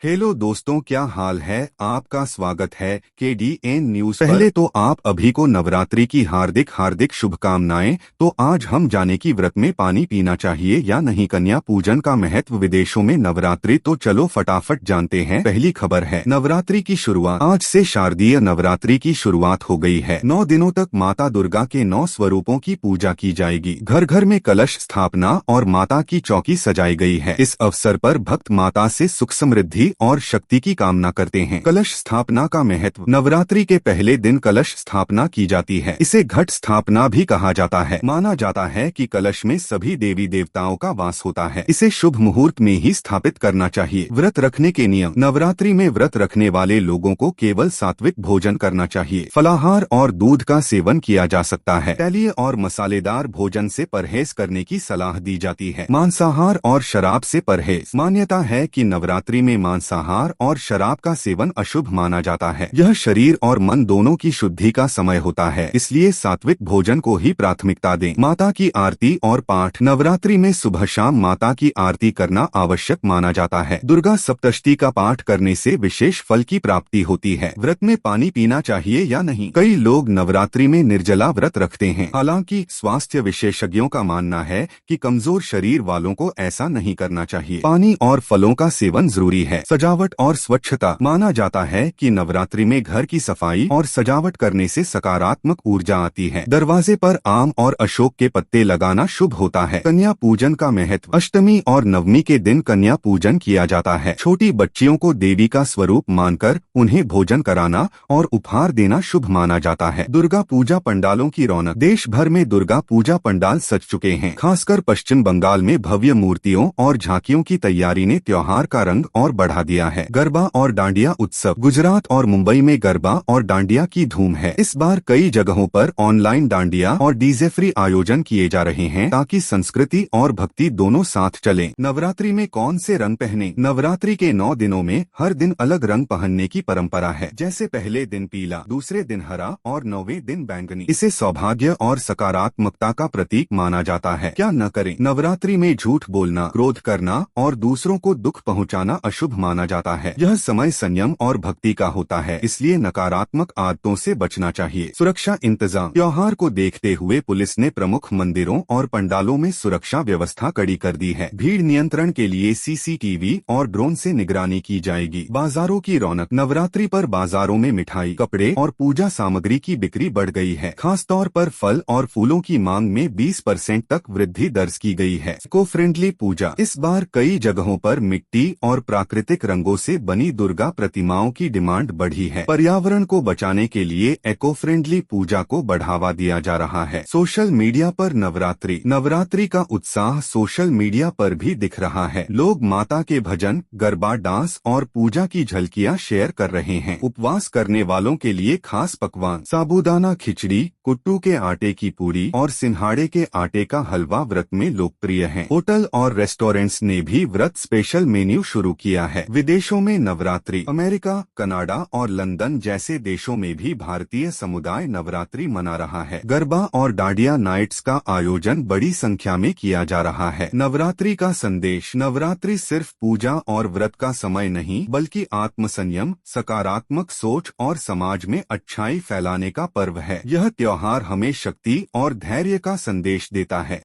Hello दोस्तों, क्या हाल है। आपका स्वागत है KDN न्यूज। पहले तो आप अभी को नवरात्रि की हार्दिक हार्दिक शुभकामनाएं। तो आज हम जाने की व्रत में पानी पीना चाहिए या नहीं, कन्या पूजन का महत्व विदेशों में नवरात्रि। तो चलो फटाफट जानते हैं। पहली खबर है नवरात्रि की शुरुआत। आज से शारदीय नवरात्रि की शुरुआत हो गई है। 9 दिनों तक माता दुर्गा के 9 स्वरूपों की पूजा की जाएगी। घर घर में कलश स्थापना और माता की चौकी सजाई गई है। इस अवसर पर भक्त माता से सुख समृद्धि और शक्ति की कामना करते हैं। कलश स्थापना का महत्व। नवरात्रि के पहले दिन कलश स्थापना की जाती है। इसे घट स्थापना भी कहा जाता है। माना जाता है कि कलश में सभी देवी देवताओं का वास होता है। इसे शुभ मुहूर्त में ही स्थापित करना चाहिए। व्रत रखने के नियम। नवरात्रि में व्रत रखने वाले लोगों को केवल सात्विक भोजन करना चाहिए। फलाहार और दूध का सेवन किया जा सकता है। तैलीय और मसालेदार भोजन से परहेज करने की सलाह दी जाती है। मांसाहार और शराब से परहेज। मान्यता है कि नवरात्रि में मांसाहार और शराब का सेवन अशुभ माना जाता है। यह शरीर और मन दोनों की शुद्धि का समय होता है, इसलिए सात्विक भोजन को ही प्राथमिकता दें। माता की आरती और पाठ। नवरात्रि में सुबह शाम माता की आरती करना आवश्यक माना जाता है। दुर्गा सप्तशती का पाठ करने से विशेष फल की प्राप्ति होती है। व्रत में पानी पीना चाहिए या नहीं। कई लोग नवरात्रि में निर्जला व्रत रखते हैं। हालांकि स्वास्थ्य विशेषज्ञों का मानना है कि कमजोर शरीर वालों को ऐसा नहीं करना चाहिए। पानी और फलों का सेवन जरूरी है। सजावट और स्वच्छता। माना जाता है कि नवरात्रि में घर की सफाई और सजावट करने से सकारात्मक ऊर्जा आती है। दरवाजे पर आम और अशोक के पत्ते लगाना शुभ होता है। कन्या पूजन का महत्व। अष्टमी और नवमी के दिन कन्या पूजन किया जाता है। छोटी बच्चियों को देवी का स्वरूप मानकर उन्हें भोजन कराना और उपहार देना शुभ माना जाता है। दुर्गा पूजा पंडालों की रौनक। देश भर में दुर्गा पूजा पंडाल सज चुके हैं। खासकर पश्चिम बंगाल में भव्य मूर्तियों और झांकियों की तैयारी ने त्योहार का रंग और बढ़ा दिया है। गरबा और डांडिया उत्सव। गुजरात और मुंबई में गरबा और डांडिया की धूम है। इस बार कई जगहों पर ऑनलाइन डांडिया और डीजे फ्री आयोजन किए जा रहे हैं ताकि संस्कृति और भक्ति दोनों साथ चलें। नवरात्रि में कौन से रंग पहने। नवरात्रि के 9 दिनों में हर दिन अलग रंग पहनने की परंपरा है। जैसे पहले दिन पीला, दूसरे दिन हरा और 9वें दिन बैंगनी। इसे सौभाग्य और सकारात्मकता का प्रतीक माना जाता है। क्या न करें। नवरात्रि में झूठ बोलना, क्रोध करना और दूसरों को दुख पहुंचाना अशुभ माना जाता है। यह समय संयम और भक्ति का होता है, इसलिए नकारात्मक आदतों से बचना चाहिए। सुरक्षा इंतजाम। त्योहार को देखते हुए पुलिस ने प्रमुख मंदिरों और पंडालों में सुरक्षा व्यवस्था कड़ी कर दी है। भीड़ नियंत्रण के लिए CCTV और ड्रोन से निगरानी की जाएगी। बाजारों की रौनक। नवरात्रि पर बाजारों में मिठाई, कपड़े और पूजा सामग्री की बिक्री बढ़ गई है। खासतौर पर फल और फूलों की मांग में 20% तक वृद्धि दर्ज की गई है। इको फ्रेंडली पूजा। इस बार कई जगहों पर मिट्टी और प्राकृतिक रंगों से बनी दुर्गा प्रतिमाओं की डिमांड बढ़ी है। पर्यावरण को बचाने के लिए इको फ्रेंडली पूजा को बढ़ावा दिया जा रहा है। सोशल मीडिया पर नवरात्रि का उत्साह सोशल मीडिया पर भी दिख रहा है। लोग माता के भजन, गरबा डांस और पूजा की झलकियां शेयर कर रहे हैं। उपवास करने वालों के लिए खास पकवान। साबूदाना खिचड़ी, कुट्टू के आटे की पूरी और सिन्हाड़े के आटे का हलवा व्रत में लोकप्रिय है। होटल और रेस्टोरेंट्स ने भी व्रत स्पेशल मेन्यू शुरू किया है। विदेशों में नवरात्रि। अमेरिका, कनाडा और लंदन जैसे देशों में भी भारतीय समुदाय नवरात्रि मना रहा है। गरबा और डांडिया नाइट्स का आयोजन बड़ी संख्या में किया जा रहा है। नवरात्रि का संदेश। नवरात्रि सिर्फ पूजा और व्रत का समय नहीं, बल्कि आत्मसंयम, सकारात्मक सोच और समाज में अच्छाई फैलाने का पर्व है। यह त्योहार हमें शक्ति और धैर्य का संदेश देता है।